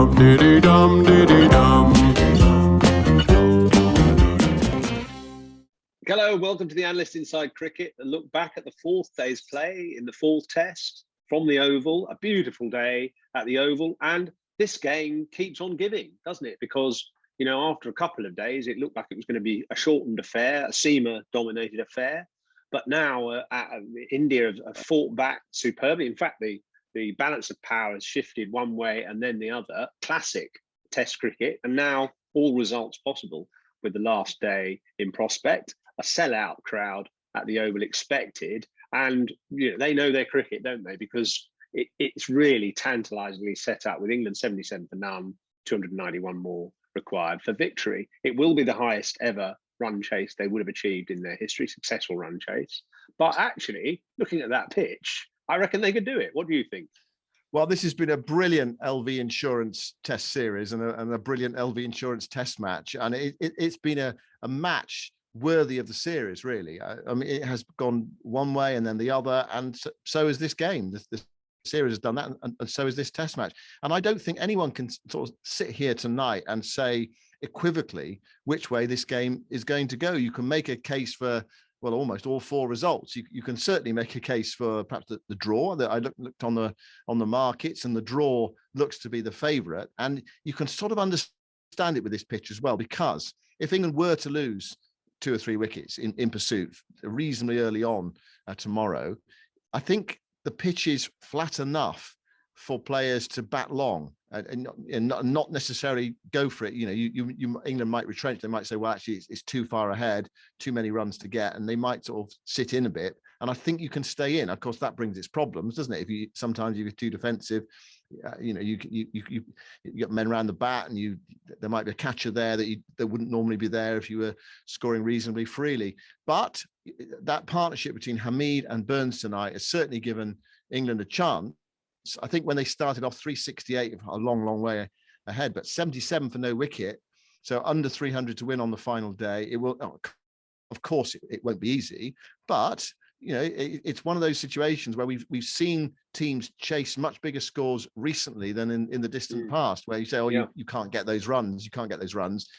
dum diddy dum diddy dum. Hello, welcome to the Analyst Inside Cricket. A look back at the fourth day's play in the fourth test from the Oval. A beautiful day at the Oval, and this game keeps on giving, doesn't it? Because, you know, after a couple of days, it looked like it was going to be a shortened affair, a seamer-dominated affair. But now India have fought back superbly. In fact, the balance of power has shifted one way and then the other. Classic Test cricket, and now all results possible with the last day in prospect. A sellout crowd at the Oval expected, and you know, they know their cricket, don't they? Because it's really tantalisingly set up with England 77 for none, 291 more required for victory. It will be the highest ever run chase they would have achieved in their history, successful run chase. But actually, looking at that pitch, I reckon they could do it. What do you think? Well, this has been a brilliant LV Insurance Test series and a brilliant LV Insurance Test match. And it's been a match worthy of the series, really. I mean, it has gone one way and then the other. And so is this game. The series has done that. And so is this Test match. And I don't think anyone can sort of sit here tonight and say equivocally which way this game is going to go. You can make a case for, well, almost all four results. You can certainly make a case for perhaps the draw. That I looked on the markets, and the draw looks to be the favourite. And you can sort of understand it with this pitch as well, because if England were to lose 2 or 3 wickets in pursuit reasonably early on tomorrow, I think the pitch is flat enough for players to bat long and not necessarily go for it. You know, England might retrench. They might say, well, actually, it's too far ahead, too many runs to get, and they might sort of sit in a bit. And I think you can stay in. Of course, that brings its problems, doesn't it? If sometimes you're too defensive, you know, you get men around the bat, and there might be a catcher there that wouldn't normally be there if you were scoring reasonably freely. But that partnership between Hamid and Burns tonight has certainly given England a chance. I think when they started off 368, a long way ahead, but 77 for no wicket, so under 300 to win on the final day. It will, of course, it won't be easy, but you know, it's one of those situations where we've seen teams chase much bigger scores recently than in the distant past, where you say, oh, yeah, you can't get those runs,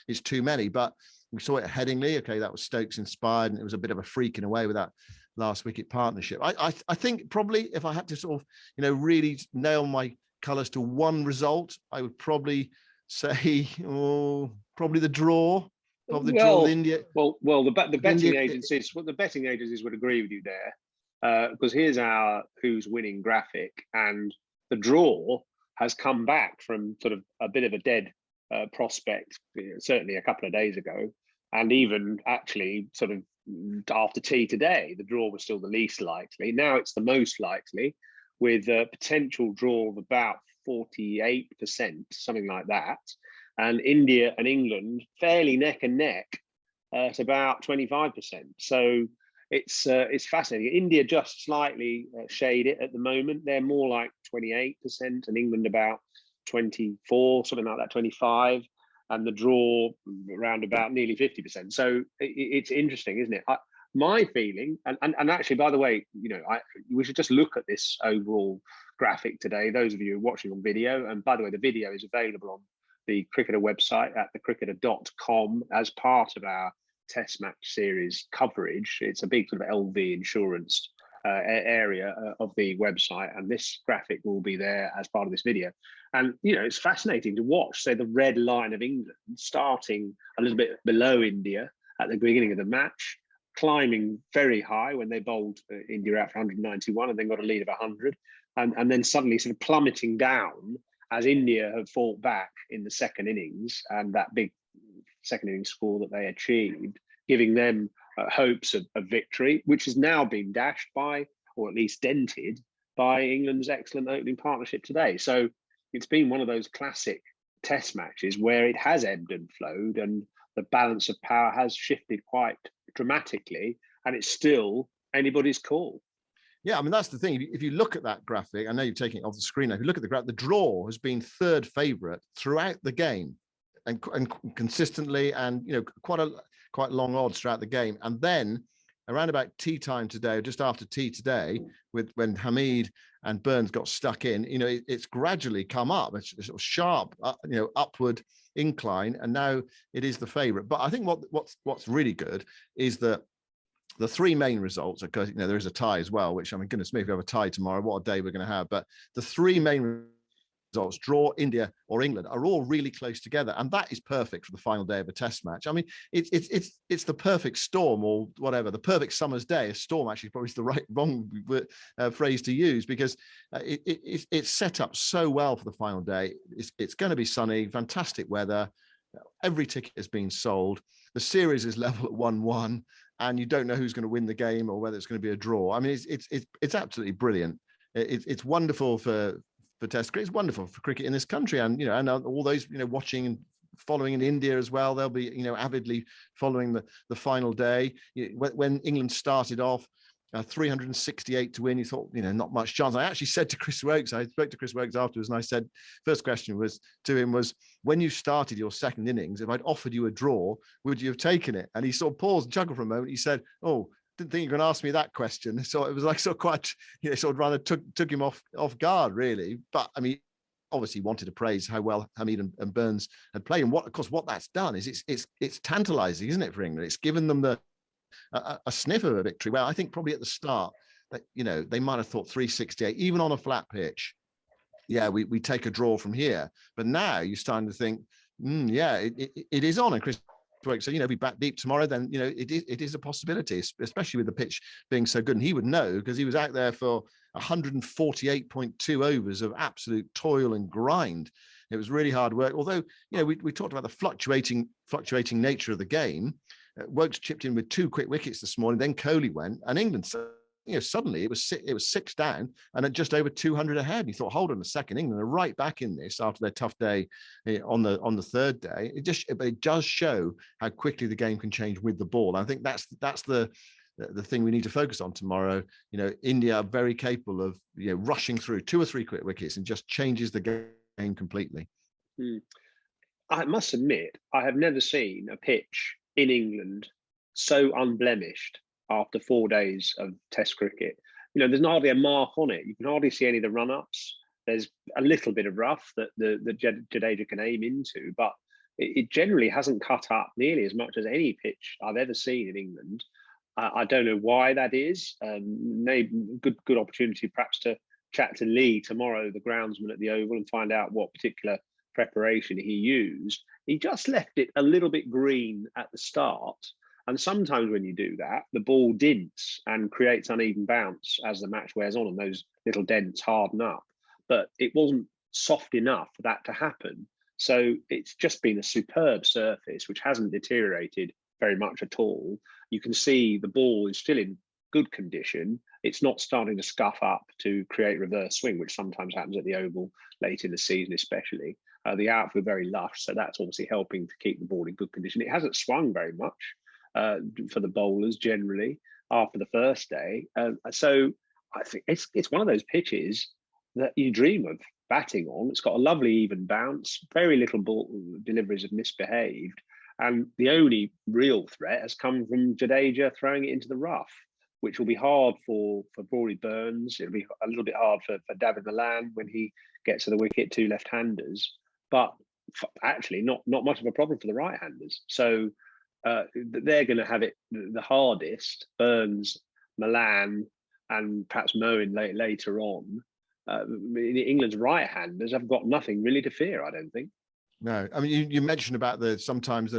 it's too many. But we saw it at Headingley. Okay, that was Stokes inspired, and it was a bit of a freak in a way with that last wicket partnership. I think probably if I had to sort of, you know, really nail my colours to one result, I would probably say, probably the draw. Of the draw with India. Well, the betting agencies, the betting agencies would agree with you there, because here's our who's winning graphic, and the draw has come back from sort of a bit of a dead prospect, certainly a couple of days ago, and even actually sort of after tea today, the draw was still the least likely. Now it's the most likely, with a potential draw of about 48%, something like that. And India and England fairly neck and neck at about 25%. So it's fascinating. India just slightly shade it at the moment. They're more like 28%, and England about 24, something like that, 25, and the draw around about nearly 50%. So it's interesting, isn't it? My feeling, and actually, by the way, you know, we should just look at this overall graphic today. Those of you watching on video, and by the way, the video is available on the Cricketer website at thecricketer.com as part of our Test match series coverage. It's a big sort of LV Insurance area of the website, and this graphic will be there as part of this video. And you know, it's fascinating to watch, say, the red line of England starting a little bit below India at the beginning of the match, climbing very high when they bowled India out for 191 and then got a lead of 100, and then suddenly sort of plummeting down as India have fought back in the second innings, and that big second innings score that they achieved, giving them hopes of victory, which has now been dashed by, or at least dented by, England's excellent opening partnership today. So it's been one of those classic Test matches where it has ebbed and flowed, and the balance of power has shifted quite dramatically, and it's still anybody's call. Yeah, I mean, that's the thing. If you look at that graphic, I know you're taking it off the screen now. If you look at the graphic, the draw has been third favourite throughout the game, and consistently, and you know, quite long odds throughout the game. And then around about tea time today, or just after tea today, when Hamid and Burns got stuck in, it's gradually come up. It's a sort of sharp, upward incline, and now it is the favourite. But I think what's really good is that the three main results, because there is a tie as well, which, I mean, goodness me, if we have a tie tomorrow, what a day we're going to have. But the three main results, draw, India or England, are all really close together, and that is perfect for the final day of a test match. I mean, it's the perfect storm, or whatever, the perfect summer's day. A storm actually probably is the wrong phrase to use, because it's set up so well for the final day. It's going to be sunny, fantastic weather. Every ticket has been sold. The series is level at 1-1, and you don't know who's going to win the game or whether it's going to be a draw. I mean, it's absolutely brilliant. It's wonderful for Test cricket. It's wonderful for cricket in this country, and and all those watching and following in India as well. They'll be avidly following the final day. When England started off 368 to win, you thought not much chance. I actually said to Chris Wokes, I spoke to Chris Wokes afterwards, and I said, first question was to him was, when you started your second innings, if I'd offered you a draw, would you have taken it? And he sort of paused and chuckled for a moment. He said, "Oh, didn't think you were going to ask me that question." So it was like sort of quite, sort of rather took him off guard, really. But I mean, obviously wanted to praise how well Hamid and Burns had played, and what that's done is it's tantalising, isn't it, for England? It's given them a sniff of a victory. Well, I think probably at the start that they might have thought 368, even on a flat pitch. Yeah, we take a draw from here. But now you're starting to think, yeah, it is on. And Chris, so we back deep tomorrow, then it is a possibility, especially with the pitch being so good. And he would know, because he was out there for 148.2 overs of absolute toil and grind. It was really hard work. Although we talked about the fluctuating nature of the game. Wokes chipped in with 2 quick wickets this morning. Then Kohli went, and England, suddenly it was 6 down and at just over 200 ahead. And you thought, hold on a second, England are right back in this after their tough day on the third day. It does show how quickly the game can change with the ball. And I think that's the thing we need to focus on tomorrow. India are very capable of rushing through 2 or 3 quick wickets and just changes the game completely. I must admit, I have never seen a pitch in England so unblemished after 4 days of Test cricket. There's hardly a mark on it. You can hardly see any of the run-ups. There's a little bit of rough that Jadeja can aim into, but it generally hasn't cut up nearly as much as any pitch I've ever seen in England. I don't know why that is. Maybe good opportunity perhaps to chat to Lee tomorrow, the groundsman at the Oval, and find out what particular preparation he used. He just left it a little bit green at the start. And sometimes when you do that, the ball dints and creates uneven bounce as the match wears on, and those little dents harden up. But it wasn't soft enough for that to happen. So it's just been a superb surface, which hasn't deteriorated very much at all. You can see the ball is still in good condition. It's not starting to scuff up to create reverse swing, which sometimes happens at the Oval late in the season, especially. The outfield very lush, so that's obviously helping to keep the ball in good condition. It hasn't swung very much for the bowlers generally after the first day. So I think it's one of those pitches that you dream of batting on. It's got a lovely even bounce, very little ball deliveries have misbehaved. And the only real threat has come from Jadeja throwing it into the rough, which will be hard for Rory Burns. It'll be a little bit hard for David Malan when he gets to the wicket, 2 left-handers. But actually not much of a problem for the right-handers. So they're going to have it the hardest, Burns, Malan, and perhaps Moen later on. England's right-handers have got nothing really to fear, I don't think. No, I mean, you mentioned about sometimes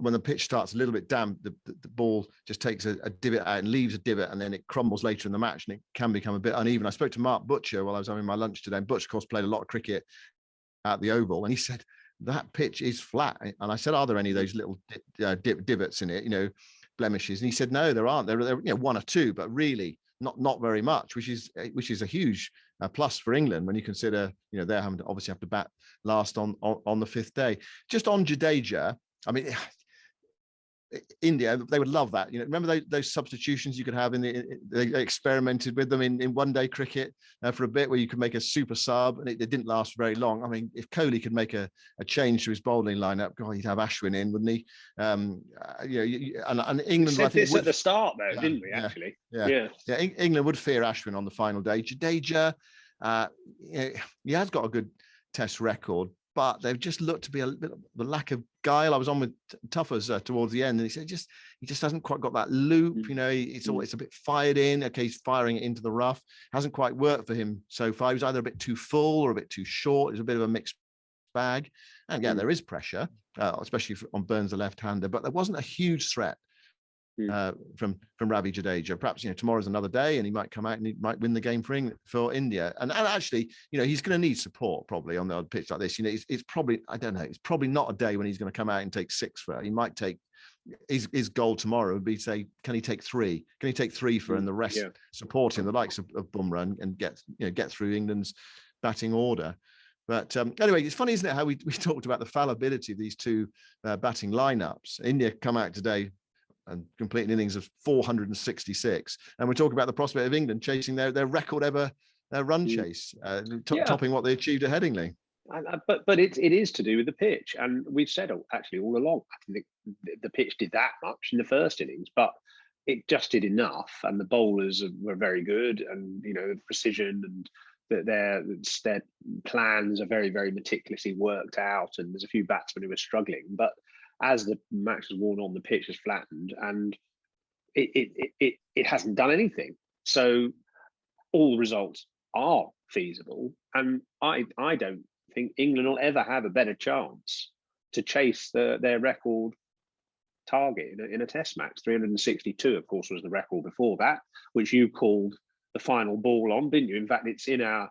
when the pitch starts a little bit damp, the ball just takes a divot out and leaves a divot, and then it crumbles later in the match, and it can become a bit uneven. I spoke to Mark Butcher while I was having my lunch today, and Butcher, of course, played a lot of cricket at the Oval, and he said that pitch is flat. And I said, are there any of those little divots in it, blemishes? And he said, no, there aren't. There are 1 or 2, but really not very much, which is a huge plus for England when you consider they're having to obviously have to bat last on the 5th day. Just on Jadeja, I mean, India, they would love that. Remember those substitutions you could have they experimented with them in one-day cricket for a bit, where you could make a super sub, and it didn't last very long. I mean, if Kohli could make a change to his bowling lineup, God, he'd have Ashwin in, wouldn't he? And England, we said I think, this at the start, though, didn't we? Actually, yeah. England would fear Ashwin on the final day. Jadeja, he has got a good Test record, but they've just looked to be a bit of the lack of guile. I was on with Tuffers towards the end, and he said he just hasn't quite got that loop. It's a bit fired in. Okay, he's firing it into the rough. Hasn't quite worked for him so far. He was either a bit too full or a bit too short. It's a bit of a mixed bag. And yeah, there is pressure, especially on Burns, the left-hander, but there wasn't a huge threat from Ravi Jadeja. Perhaps tomorrow's another day, and he might come out and he might win the game for India. And actually, he's going to need support probably on the pitch like this. It's probably, I don't know, it's probably not a day when he's going to come out and take 6 for her. He might take his goal tomorrow would be say, can he take 3? Can he take 3 for her, and the rest support him, the likes of Bumrah, and get through England's batting order. But anyway, it's funny, isn't it, how we talked about the fallibility of these two batting lineups. India come out today and complete an innings of 466. And we're talking about the prospect of England chasing their record ever run chase, topping what they achieved at Headingley. But it is to do with the pitch. And we've said actually all along, I think the pitch did that much in the first innings, but it just did enough. And the bowlers were very good, and, precision, and their plans are very, very meticulously worked out. And there's a few batsmen who were struggling, but as the match has worn on, the pitch has flattened, and it hasn't done anything. So all the results are feasible, and I don't think England will ever have a better chance to chase their record target in a Test match. 362, of course, was the record before that, which you called the final ball on, didn't you? In fact, it's in our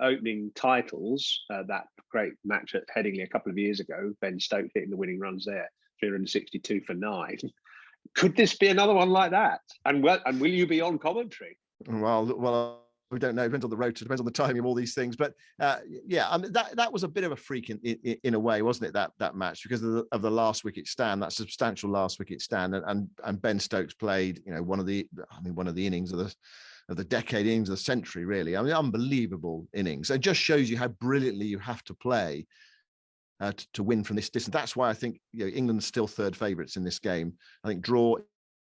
opening titles, that great match at Headingley a couple of years ago, Ben Stokes hitting the winning runs there, 362 for 9. Could this be another one like that? And will you be on commentary? Well, we don't know. It depends on the road. It depends on the timing of all these things. But yeah, I mean, that was a bit of a freak in a way, wasn't it? That match, because of the last wicket stand, that substantial last wicket stand, and Ben Stokes played, one of the innings of the decade, innings of the century, really. I mean, unbelievable innings. It just shows you how brilliantly you have to play to win from this distance. That's why I think England's still third favourites in this game. I think draw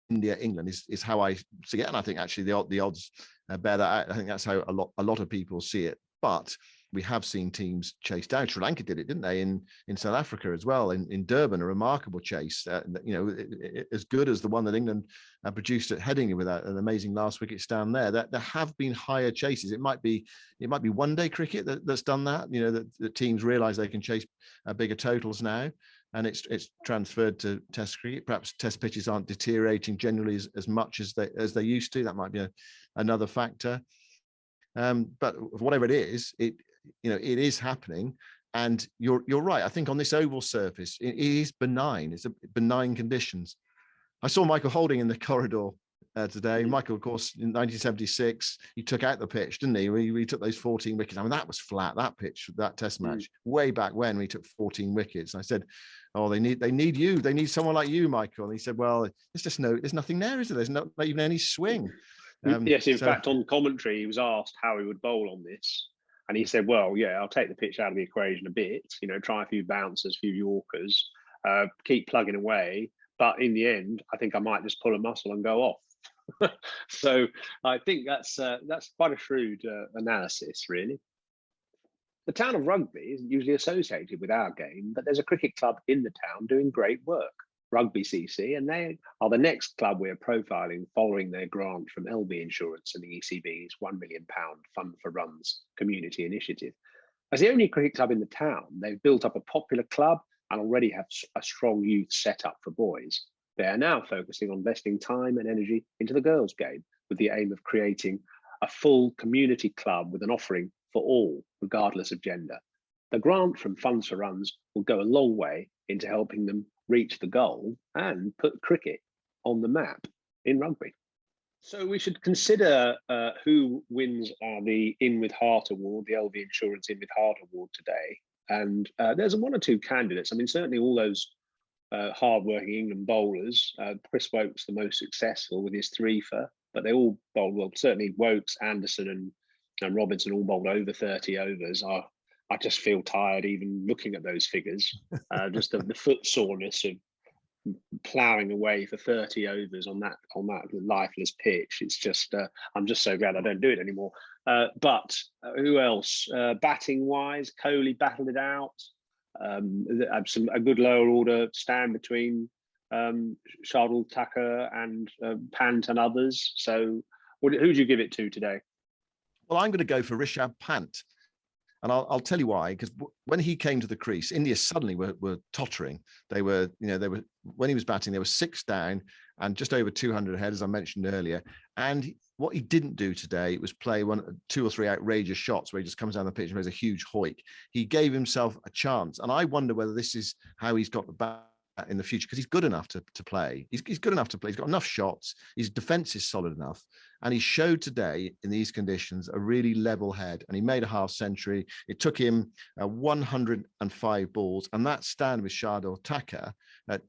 India England is how I see it, and I think actually the odds bear that out. I think that's how a lot of people see it. But we have seen teams chase down. Sri Lanka did it, didn't they, in South Africa as well, in Durban, a remarkable chase, as good as the one that England produced at Headingley with an amazing last wicket stand there. That there have been higher chases. It might be one-day cricket that's done that. That teams realise they can chase bigger totals now, and it's transferred to Test cricket. Perhaps Test pitches aren't deteriorating generally as much as they used to. That might be another factor. But whatever it is, it is happening, and you're right. I think on this oval surface, it is benign. It's a benign conditions. I saw Michael Holding in the corridor today. Michael, of course, in 1976, he took out the pitch, didn't he? We took those 14 wickets. I mean, that was flat. That pitch, that Test match, way back when we took 14 wickets. And I said, "Oh, they need you. They need someone like you, Michael." And he said, "Well, there's nothing there, is there? There's not even any swing." Yes, in fact, on commentary, he was asked how he would bowl on this. And he said, well, yeah, I'll take the pitch out of the equation a bit, try a few bouncers, a few Yorkers, keep plugging away. But in the end, I think I might just pull a muscle and go off. So I think that's quite a shrewd analysis, really. The town of Rugby isn't usually associated with our game, but there's a cricket club in the town doing great work, Rugby CC, and they are the next club we're profiling following their grant from LV Insurance and the ECB's £1 million Fund for Runs community initiative. As the only cricket club in the town, they've built up a popular club and already have a strong youth set up for boys. They are now focusing on investing time and energy into the girls' game with the aim of creating a full community club with an offering for all, regardless of gender. The grant from Funds for Runs will go a long way into helping them reach the goal and put cricket on the map in rugby. So we should consider who wins the In With Heart Award, the LV Insurance In With Heart Award today. And there's one or two candidates. I mean, certainly all those hard-working England bowlers. Chris Woakes the most successful with his 3-for, but they all bowled well. Certainly Woakes, Anderson, and Robinson all bowled over 30 overs. I just feel tired even looking at those figures. Just the foot soreness of ploughing away for 30 overs on that lifeless pitch. It's just I'm just so glad I don't do it anymore. But who else? Batting wise, Kohli battled it out. A good lower order stand between Shardul Thakur and Pant and others. So who do you give it to today? Well, I'm going to go for Rishabh Pant. And I'll tell you why, because when he came to the crease, India suddenly were tottering. They were when he was batting, they were 6 down and just over 200 ahead, as I mentioned earlier. And what he didn't do today was play 2 or 3 outrageous shots where he just comes down the pitch and plays a huge hoik. He gave himself a chance. And I wonder whether this is how he's got the bat in the future, because he's good enough to play. He's good enough to play. He's got enough shots. His defense is solid enough. And he showed today in these conditions a really level head, and he made a half century. It took him 105 balls, and that stand with Shardul Thakur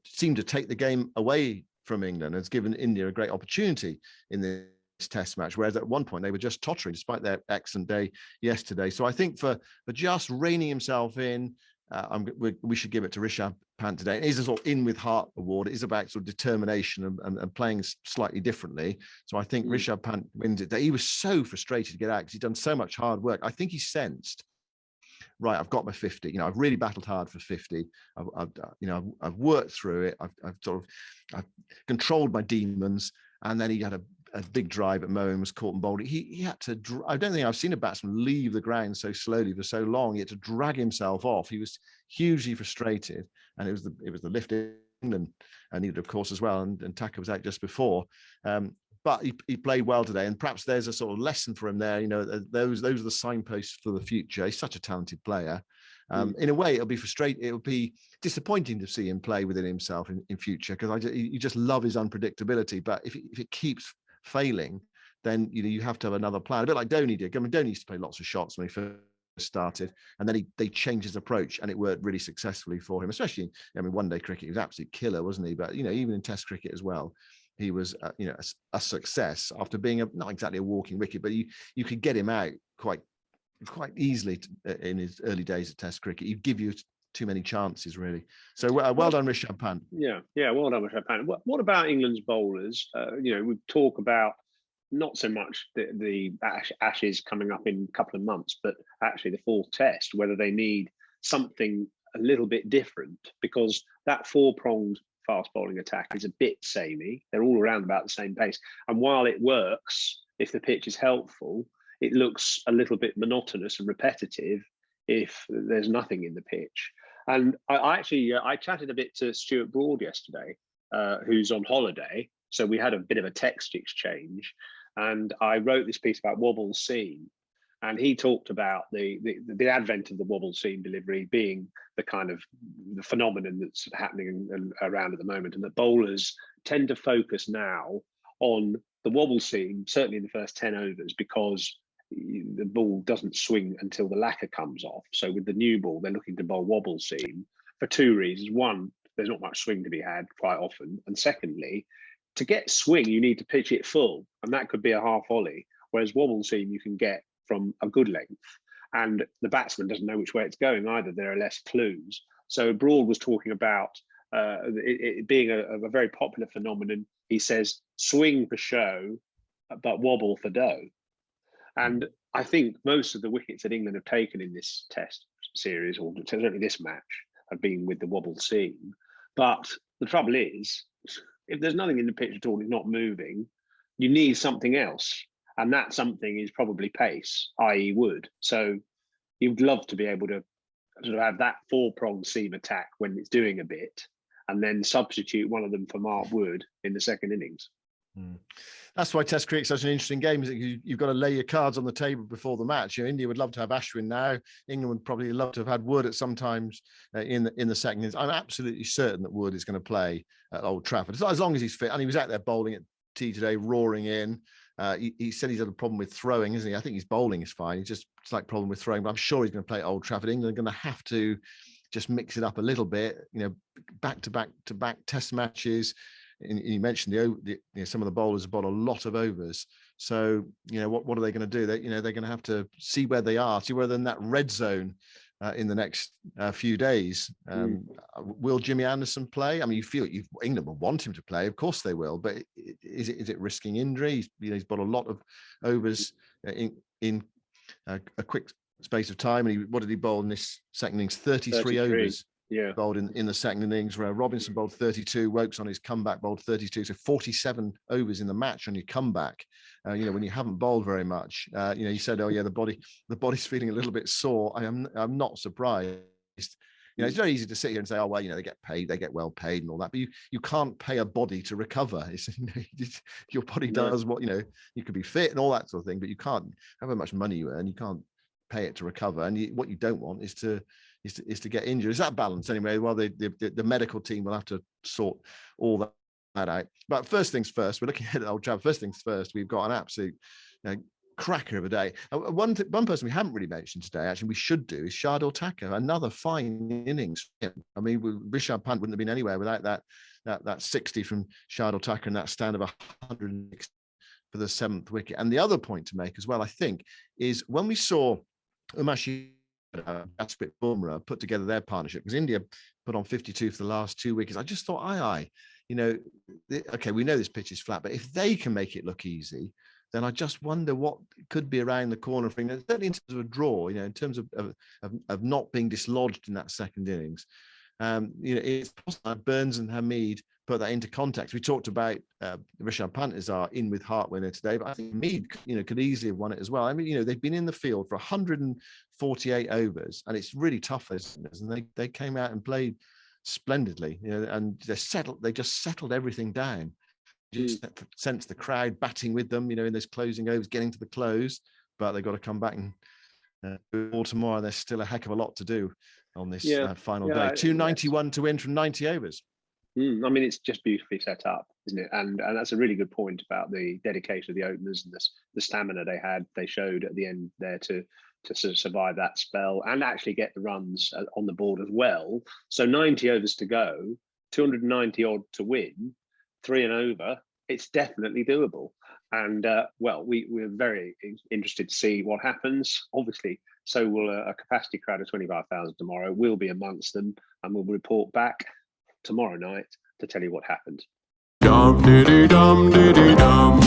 seemed to take the game away from England. It's given India a great opportunity in this test match, whereas at one point they were just tottering despite their excellent day yesterday. So I think for just reining himself in, we should give it to Rishabh Pant today. It is a sort of in with heart award. It is about sort of determination and playing slightly differently. So I think Rishabh Pant wins it. He was so frustrated to get out because he'd done so much hard work. I think he sensed, right, I've got my 50. I've really battled hard for 50. I've worked through it. I've controlled my demons. And then he had a big drive at Moeen, was caught and bowled. He had to. I don't think I've seen a batsman leave the ground so slowly for so long. He had to drag himself off. He was hugely frustrated, and it was the lift in and needed, of course, as well. And Thakur was out just before. But he played well today, and perhaps there's a sort of lesson for him there. Those are the signposts for the future. He's such a talented player. In a way, it'll be frustrating. It'll be disappointing to see him play within himself in future, because you just love his unpredictability. But if it keeps failing, then you have to have another plan. A bit like Dhoni did. I mean, Dhoni used to play lots of shots when he first started, and then they changed his approach, and it worked really successfully for him. Especially, one day cricket, he was an absolute killer, wasn't he? But even in Test cricket as well, he was a success after being not exactly a walking wicket, but you could get him out quite easily in his early days of Test cricket. He'd give you too many chances, really. So well done, Rishabh Pant. Yeah, well done, Rishabh Pant. What about England's bowlers? We talk about not so much the Ashes coming up in a couple of months, but actually the 4th Test, whether they need something a little bit different, because that 4-pronged fast bowling attack is a bit samey. They're all around about the same pace. And while it works, if the pitch is helpful, it looks a little bit monotonous and repetitive if there's nothing in the pitch. And I chatted a bit to Stuart Broad yesterday, who's on holiday. So we had a bit of a text exchange, and I wrote this piece about wobble seam. And he talked about the advent of the wobble seam delivery being the kind of the phenomenon that's happening around at the moment, and that bowlers tend to focus now on the wobble seam, certainly in the first 10 overs, because the ball doesn't swing until the lacquer comes off. So with the new ball, they're looking to bowl wobble seam for 2 reasons. One, there's not much swing to be had quite often. And secondly, to get swing, you need to pitch it full, and that could be a half volley, whereas wobble seam you can get from a good length, and the batsman doesn't know which way it's going either. There are less clues. So Broad was talking about it being a very popular phenomenon. He says, swing for show, but wobble for dough. And I think most of the wickets that England have taken in this Test series, or certainly this match, have been with the wobble seam. But the trouble is, if there's nothing in the pitch at all, it's not moving, you need something else. And that something is probably pace, i.e. wood. So you'd love to be able to sort of have that 4-pronged seam attack when it's doing a bit, and then substitute one of them for Mark Wood in the second innings. That's why Test cricket is such an interesting game. Is you've got to lay your cards on the table before the match. India would love to have Ashwin now. England would probably love to have had Wood at some times in the second innings. I'm absolutely certain that Wood is going to play at Old Trafford as long as he's fit. And he was out there bowling at tea today, roaring in. He said he's had a problem with throwing, isn't he? I think his bowling is fine. He's just a slight problem with throwing, but I'm sure he's going to play at Old Trafford. England are going to have to just mix it up a little bit, back to back test matches. And you mentioned some of the bowlers have bowled a lot of overs. So, what are they going to do? They're going to have to see where they are, see whether they're in that red zone in the next few days. Will Jimmy Anderson play? I mean, England will want him to play. Of course they will. But is it risking injury? He's bowled a lot of overs in a quick space of time. And what did he bowl in this second innings? 33 overs. Yeah, bowled in the second innings, where Robinson bowled 32, Wokes on his comeback bowled 32, so 47 overs in the match on your comeback. When you haven't bowled very much, you said, oh yeah, the body's feeling a little bit sore. I'm not surprised. It's very easy to sit here and say, oh well, they get well paid and all that, but you can't pay a body to recover. Your body does what you could be fit and all that sort of thing, but you can't, however much money you earn, you can't pay it to recover. And what you don't want is to get injured. Is that balance anyway? Well, the medical team will have to sort all that out. But first things first, we're looking at Old Trafford. First things first, we've got an absolute cracker of a day. One person we haven't really mentioned today, actually we should do, is Shardul Thakur. Another fine innings. I mean, Rishabh Pant wouldn't have been anywhere without that 60 from Shardul Thakur and that stand of 100 for the 7th wicket. And the other point to make as well, I think, is when we saw Umesh Jasprit Bumrah put together their partnership, because India put on 52 for the last 2 wickets. I just thought, okay, we know this pitch is flat, but if they can make it look easy, then I just wonder what could be around the corner for England, certainly in terms of a draw, in terms of not being dislodged in that second innings. It's possible Burns and Hameed put that into context. We talked about Rishabh Pant as our in with heart winner today, but I think Hameed, could easily have won it as well. I mean, they've been in the field for 148 overs, and it's really tough, and they came out and played splendidly, and they just settled everything down. Just sense the crowd batting with them, in those closing overs, getting to the close, but they've got to come back and do all tomorrow. There's still a heck of a lot to do on this final day. 291 to win from 90 overs. I mean, it's just beautifully set up, isn't it? And that's a really good point about the dedication of the openers and the stamina they showed at the end there to sort of survive that spell and actually get the runs on the board as well. So 90 overs to go, 290 odd to win, 3 and over. It's definitely doable. And we're very interested to see what happens. Obviously, so will a capacity crowd of 25,000 tomorrow. We'll be amongst them, and we'll report back tomorrow night to tell you what happened. Dum diddy dum diddy dum.